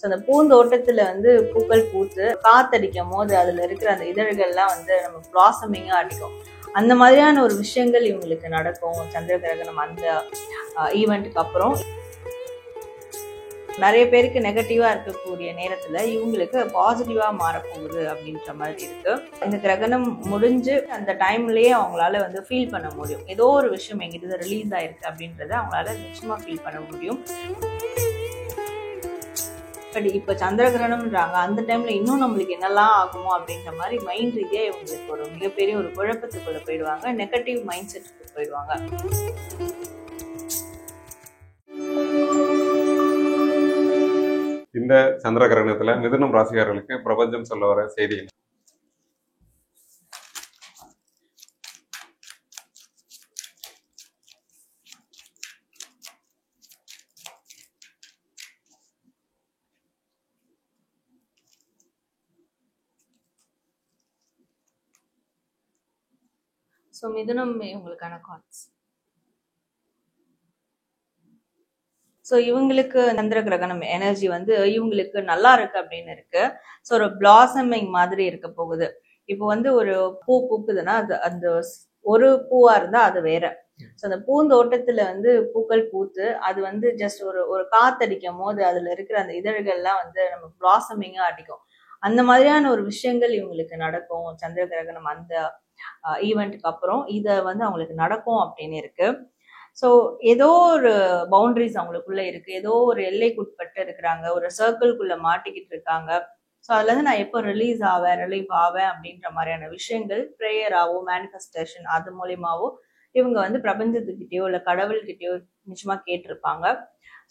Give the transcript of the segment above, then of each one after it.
அந்த பூந்தோட்டத்துல வந்து பூக்கள் பூத்து காத்தடிக்கும் போது அதுல இருக்கிற அந்த இதழ்கள்லாம் வந்து நம்ம பிளாசமிங்கா அடிக்கும். அந்த மாதிரியான ஒரு விஷயங்கள் இவங்களுக்கு நடக்கும் சந்திர கிரகணம் அந்த ஈவெண்ட்டுக்கு அப்புறம். நிறைய பேருக்கு நெகட்டிவா இருக்கக்கூடிய நேரத்துல இவங்களுக்கு பாசிட்டிவா மாறப்போகுது அப்படின்ற மாதிரி இருக்கு. இந்த கிரகணம் முடிஞ்சு அந்த டைம்லயே அவங்களால வந்து ஃபீல் பண்ண முடியும். ஏதோ ஒரு விஷயம் எங்கிட்ட ரிலீஸ் ஆயிருக்கு அப்படின்றத அவங்களால நிச்சயமா ஃபீல் பண்ண முடியும். பட் இப்ப சந்திர கிரகணம்ன்றாங்க, அந்த டைம்ல இன்னும் நம்மளுக்கு என்னெல்லாம் ஆகுமோ அப்படின்ற மாதிரி மைண்ட் ரீதியா இவங்களுக்கு ஒரு மிகப்பெரிய ஒரு குழப்பத்துக்குள்ள போயிடுவாங்க. நெகட்டிவ் மைண்ட் செட்டுக்கு போயிடுவாங்க. இந்த சந்திர கிரகணத்துல மிதுனம் ராசிக்காரர்களுக்கு பிரபஞ்சம் சொல்ல வர செய்தி. மிதுனம் இவங்களுக்கான கார்ட்ஸ். இவங்களுக்கு சந்திர கிரகணம் எனர்ஜி வந்து இவங்களுக்கு நல்லா இருக்கு அப்படின்னு இருக்கு. ஒரு பிளாசமிங் மாதிரி இருக்க போகுது. இப்போ வந்து ஒரு பூ பூக்குதுன்னா அது அந்த ஒரு பூவா இருந்தா அது வேற. அந்த பூந்தோட்டத்துல வந்து பூக்கள் பூத்து அது வந்து ஜஸ்ட் ஒரு காத்தடிக்கும் போது அதுல இருக்கிற அந்த இதழ்கள்லாம் வந்து நம்ம பிளாசமிங்கா அடிக்கும். அந்த மாதிரியான ஒரு விஷயங்கள் இவங்களுக்கு நடக்கும் சந்திர கிரகணம் அந்த ஈவெண்ட்டுக்கு அப்புறம். இத வந்து அவங்களுக்கு நடக்கும் அப்படின்னு இருக்கு. ஏதோ ஒரு பவுண்டரிஸ் அவங்களுக்குள்ள இருக்கு, ஏதோ ஒரு எல்லைக்குட்பட்டு இருக்கிறாங்க, ஒரு சர்க்கிள்குள்ள மாட்டிக்கிட்டு இருக்காங்க. அதுல இருந்து நான் எப்போ ரிலீவ் ஆவேன் அப்படின்ற மாதிரியான விஷயங்கள் ப்ரேயராவோ மேனிஃபெஸ்டேஷன் அது மூலியமாவோ இவங்க வந்து பிரபஞ்சத்துக்கிட்டயோ இல்ல கடவுள்கிட்டயோ நிச்சயமா கேட்டிருப்பாங்க.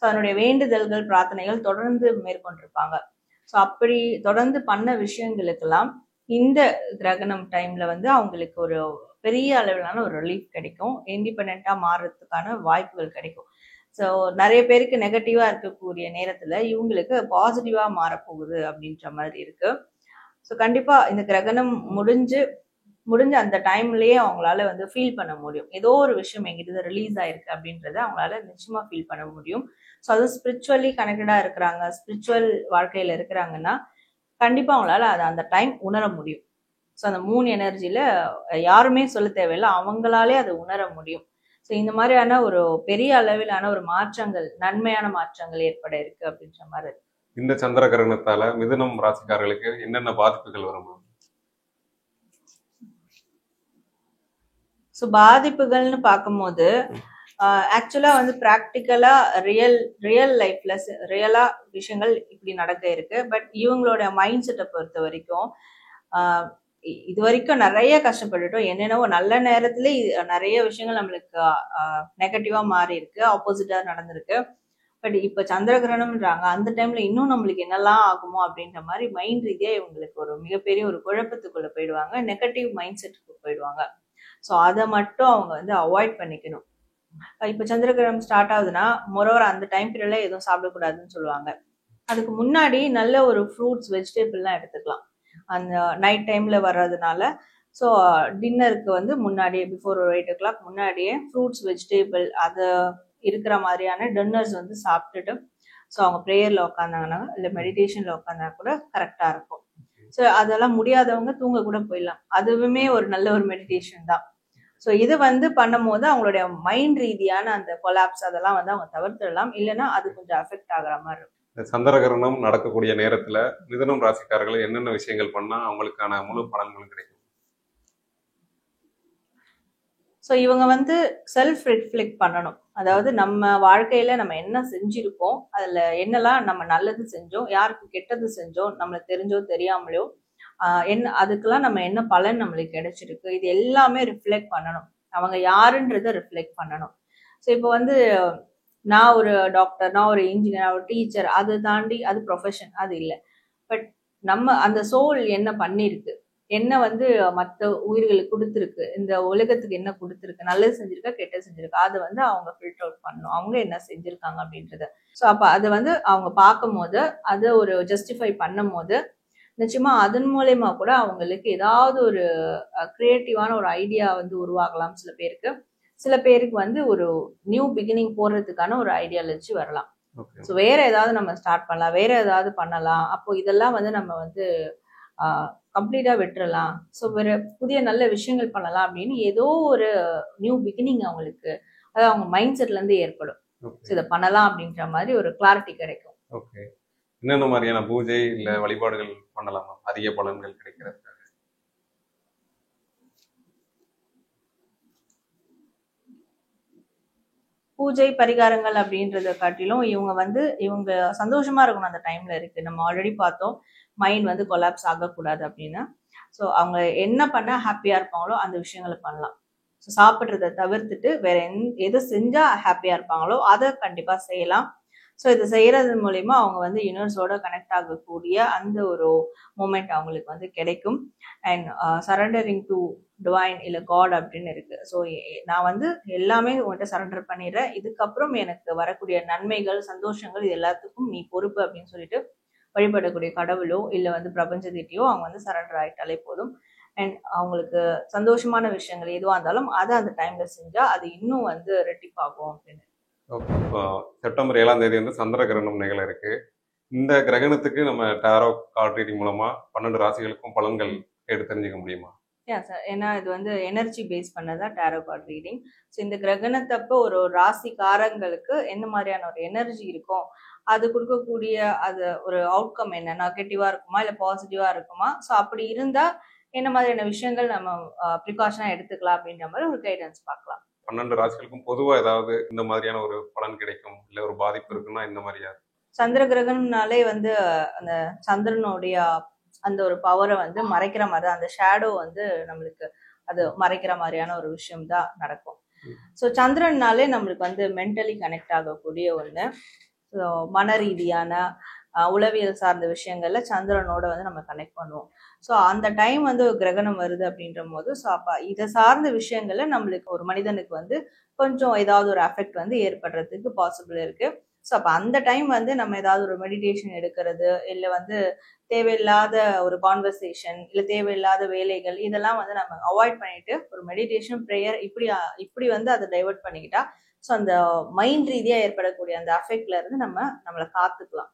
அதனுடைய வேண்டுதல்கள் பிரார்த்தனைகள் தொடர்ந்து மேற்கொண்டிருப்பாங்க. அப்படி தொடர்ந்து பண்ண விஷயங்களுக்கெல்லாம் இந்த கிரகணம் டைம்ல வந்து அவங்களுக்கு ஒரு பெரிய அளவிலான ஒரு ரிலீஃப் கிடைக்கும். இண்டிபெண்டா மாறுறதுக்கான வாய்ப்புகள் கிடைக்கும். நிறைய பேருக்கு நெகட்டிவா இருக்கக்கூடிய நேரத்துல இவங்களுக்கு பாசிட்டிவா மாறப்போகுது அப்படின்ற மாதிரி இருக்கு. கண்டிப்பா இந்த கிரகணம் முடிஞ்சு அந்த டைம்லயே அவங்களால வந்து ஃபீல் பண்ண முடியும். ஏதோ ஒரு விஷயம் எங்கிட்ட ரிலீஸ் ஆயிருக்கு அப்படின்றத அவங்களால நிச்சயமா ஃபீல் பண்ண முடியும். அது ஸ்பிரிச்சுவலி கனெக்டடா இருக்கிறாங்க, ஸ்பிரிச்சுவல் வாழ்க்கையில இருக்கிறாங்கன்னா கண்டிப்பா அவங்களால அதை அந்த டைம் உணர முடியும். அந்த மூன் எனர்ஜில யாருமே சொல்ல தேவையில்லை, அவங்களாலே அதை உணர முடியும். இந்த மாதிரியான ஒரு பெரிய அளவிலான ஒரு மாற்றங்கள், நன்மையான மாற்றங்கள் ஏற்பட இருக்கு அப்படின்ற மாதிரி இருக்கு. இந்த சந்திர கிரகணத்தால மிதுனம் ராசிக்காரர்களுக்கு என்னென்ன பாதிப்புகள் வரும்? பாதிப்புகள்னு பார்க்கும்போது ஆக்சுவலா வந்து பிராக்டிக்கலா ரியல் லைஃப்ல ரியலா விஷயங்கள் இப்படி நடக்க இருக்கு. பட் இவங்களோட மைண்ட் செட்டை பொறுத்த வரைக்கும் இது வரைக்கும் நிறைய கஷ்டப்பட்டுட்டோம். என்னென்னவோ நல்ல நேரத்துல நிறைய விஷயங்கள் நம்மளுக்கு நெகட்டிவா மாறி இருக்கு, ஆப்போசிட்டா நடந்திருக்கு. பட் இப்ப சந்திர கிரகணம்ன்றாங்க, அந்த டைம்ல இன்னும் நம்மளுக்கு என்னெல்லாம் ஆகுமோ அப்படின்ற மாதிரி மைண்ட் ரீதியா இவங்களுக்கு ஒரு மிகப்பெரிய ஒரு குழப்பத்துக்குள்ள போயிடுவாங்க. நெகட்டிவ் மைண்ட் செட்டுக்கு போயிடுவாங்க. அதை மட்டும் அவங்க வந்து அவாய்ட் பண்ணிக்கணும். இப்ப சந்திர கிரகணம் ஸ்டார்ட் ஆகுதுன்னா மொரோவர் அந்த டைம் பீரியட்ல எதுவும் சாப்பிடக்கூடாதுன்னு சொல்லுவாங்க. அதுக்கு முன்னாடி நல்ல ஒரு ஃப்ரூட்ஸ் வெஜிடபிள்லாம் எடுத்துக்கலாம் அந்த நைட் டைம்ல வர்றதுனால. டின்னருக்கு வந்து முன்னாடியே பிஃபோர் ஒரு 8 o'clock முன்னாடியே ஃப்ரூட்ஸ் வெஜிடபிள் அது இருக்கிற மாதிரியான டின்னர்ஸ் வந்து சாப்பிட்டுட்டு அவங்க ப்ரேயர்ல உட்காந்தாங்கன்னா இல்லை மெடிடேஷன்ல உட்காந்தா கூட கரெக்டா இருக்கும். அதெல்லாம் முடியாதவங்க தூங்க கூட போயிடலாம், அதுவுமே ஒரு நல்ல ஒரு மெடிடேஷன் தான். இது வந்து பண்ணும் போது அவங்களுடைய மைண்ட் ரீதியான அந்த கொலாப்ஸ் அதெல்லாம் வந்து அவங்க தவிர்த்துடலாம், இல்லைன்னா அது கொஞ்சம் அஃபெக்ட் ஆகுற மாதிரி இருக்கும். சந்திர கிரகணம் நடக்கக்கூடிய நேரத்துல மிதுனம் ராசிக்காரர்கள் என்னென்ன விஷயங்கள் பண்ணா அவங்களுக்கான முழு பலன்கள் கிடைக்கும்? இவங்க வந்து செல்ஃப் ரிஃப்ளெக்ட் பண்ணணும். அதாவது நம்ம வாழ்க்கையில நம்ம என்ன செஞ்சிருக்கோம், அதுல என்னெல்லாம் நம்ம நல்லது செஞ்சோம், யாருக்கு கெட்டது செஞ்சோம், நம்மளுக்கு தெரிஞ்சோ தெரியாமலையோ அதுக்கெல்லாம் நம்ம என்ன பலன் நம்மளுக்கு கிடைச்சிருக்கு, இது எல்லாமே ரிஃப்ளெக்ட் பண்ணணும். அவங்க யாருன்றத ரிஃப்ளெக்ட் பண்ணணும். இப்போ வந்து நான் ஒரு டாக்டர், நான் ஒரு இன்ஜினியர், ஒரு டீச்சர், அதை தாண்டி அது ப்ரொஃபஷன், அது இல்லை. பட் நம்ம அந்த சோல் என்ன பண்ணிருக்கு, என்ன வந்து மற்ற உயிர்களுக்கு கொடுத்துருக்கு, இந்த உலகத்துக்கு என்ன கொடுத்துருக்கு, நல்லது செஞ்சிருக்கா கெட்டது செஞ்சிருக்கா, அதை வந்து அவங்க ஃபில்டர் அவுட் பண்ணணும், அவங்க என்ன செஞ்சிருக்காங்க அப்படின்றத. அப்ப அதை வந்து அவங்க பார்க்கும் போது அதை ஒரு ஜஸ்டிஃபை பண்ணும் போது நிச்சயமா அதன் மூலயமா கூட அவங்களுக்கு ஏதாவது ஒரு கிரியேட்டிவான ஒரு ஐடியா வந்து உருவாகலாம். சில பேருக்கு வந்து ஒரு நியூ பிகினிங் போடுறதுக்கான ஒரு ஐடியாலஜி வரலாம். ஓகே. ஸோ வேற ஏதாவது நம்ம ஸ்டார்ட் பண்ணலாம், வேற ஏதாவது பண்ணலாம். அப்போ இதெல்லாம் வந்து நம்ம வந்து கம்ப்ளீட்டா விட்டுறலாம். ஸோ வேற புதிய நல்ல விஷயங்கள் பண்ணலாம் அப்படின்னு ஏதோ ஒரு நியூ பிகினிங் அவங்களுக்கு, அதாவது அவங்க மைண்ட் செட்ல இருந்து ஏற்படும். So okay. இதை பண்ணலாம் அப்படின்ற மாதிரி ஒரு கிளாரிட்டி கிடைக்கும். ஓகே. என்னென்ன மாதிரியான பூஜை இல்ல வழிபாடுகள் பண்ணலாமா அதிக பலன்கள் கிடைக்கிறது? பூஜை பரிகாரங்கள் அப்படின்றத காட்டிலும் இவங்க சந்தோஷமா இருக்கணும் அந்த டைம்ல இருக்கு. நம்ம ஆல்ரெடி பார்த்தோம் மைண்ட் வந்து கொலாப்ஸ் ஆகக்கூடாது அப்படின்னு. ஸோ அவங்க என்ன பண்ண ஹாப்பியா இருப்பாங்களோ அந்த விஷயங்களை பண்ணலாம். ஸோ சாப்பிட்றத தவிர்த்துட்டு வேற எது செஞ்சா ஹாப்பியா இருப்பாங்களோ அதை கண்டிப்பா செய்யலாம். ஸோ இது செய்யறது மூலியமா அவங்க வந்து யூனிவர்ஸோட கனெக்ட் ஆகக்கூடிய அந்த ஒரு மூமெண்ட் அவங்களுக்கு வந்து கிடைக்கும். அண்ட் சரண்டரிங் டு டிவைன் இல்ல காட் அப்படின்னு இருக்கு. ஸோ நான் வந்து எல்லாமே உங்கள்கிட்ட சரண்டர் பண்ணிடுறேன், இதுக்கப்புறம் எனக்கு வரக்கூடிய நன்மைகள் சந்தோஷங்கள் இது எல்லாத்துக்கும் நீ பொறுப்பு அப்படின்னு சொல்லிட்டு வழிபடக்கூடிய கடவுளோ இல்ல வந்து பிரபஞ்சத்திட்டயோ அவங்க வந்து சரண்டர் ஆயிட்டாலே போதும். அண்ட் அவங்களுக்கு சந்தோஷமான விஷயங்கள் எதுவா இருந்தாலும் அதை அந்த டைம்ல செஞ்சா அது இன்னும் வந்து ரெட்டிப்பாகும் அப்படின்னு. ஓகே. இப்போ செப்டம்பர் 7ஆம் தேதி வந்து சந்திர கிரகணம் நிகழ இருக்கு. இந்த கிரகணத்துக்கு நம்ம டாரோ கார்ட் ரீடிங் மூலமா 12 ராசிகளுக்கும் பலன்கள் கேட்டு தெரிஞ்சுக்க முடியுமா? சார், ஏன்னா இது வந்து எனர்ஜி பேஸ் பண்ணதான் டேரோ கார்ட் ரீடிங். ஸோ இந்த கிரகணத்தப்போ ஒரு ராசிக்காரங்களுக்கு என்ன மாதிரியான ஒரு எனர்ஜி இருக்கும், அது கொடுக்கக்கூடிய அது ஒரு அவுட்கம் என்ன, நெகட்டிவா இருக்குமா இல்லை பாசிட்டிவா இருக்குமா, ஸோ அப்படி இருந்தா என்ன மாதிரியான விஷயங்கள் நம்ம ப்ரிகாஷனா எடுத்துக்கலாம் அப்படின்ற மாதிரி ஒரு கைடன்ஸ் பார்க்கலாம். 12 ராசிகளுக்கும் பொதுவா ஏதாவது இந்த மாதிரியான ஒரு பலன் கிடைக்கும் இல்ல ஒரு பாதிப்பு இருக்குன்னா இந்த மாதிரியா? சந்திர கிரகணம்னாலே வந்து அந்த சந்திரனுடைய அந்த ஒரு பவரை வந்து மறைக்கிற மாதிரி, அந்த ஷேடோ வந்து நம்மளுக்கு அது மறைக்கிற மாதிரியான ஒரு விஷயம் தான் நடக்கும். ஸோ சந்திரன்னாலே நம்மளுக்கு வந்து மென்டலி கனெக்ட் ஆகக்கூடிய ஒன்று. ஸோ மன ரீதியான உளவியல் சார்ந்த விஷயங்கள்ல சந்திரனோட வந்து நம்ம கனெக்ட் பண்ணுவோம். ஸோ அந்த டைம் வந்து ஒரு கிரகணம் வருது அப்படின்ற போது, ஸோ அப்போ இதை சார்ந்த விஷயங்கள்ல நம்மளுக்கு ஒரு மனிதனுக்கு வந்து கொஞ்சம் ஏதாவது ஒரு அஃபெக்ட் வந்து ஏற்படுறதுக்கு பாசிபிள் இருக்கு. ஸோ அப்போ அந்த டைம் வந்து நம்ம ஏதாவது ஒரு மெடிடேஷன் எடுக்கிறது, இல்லை வந்து தேவையில்லாத ஒரு கான்வர்சேஷன், இல்லை தேவையில்லாத வேலைகள் இதெல்லாம் வந்து நம்ம அவாய்ட் பண்ணிட்டு ஒரு மெடிடேஷன் ப்ரேயர் இப்படி வந்து அதை டைவர்ட் பண்ணிக்கிட்டா ஸோ அந்த மைண்ட் ரீதியா ஏற்படக்கூடிய அந்த அஃபெக்ட்ல இருந்து நம்மளை காத்துக்கலாம்.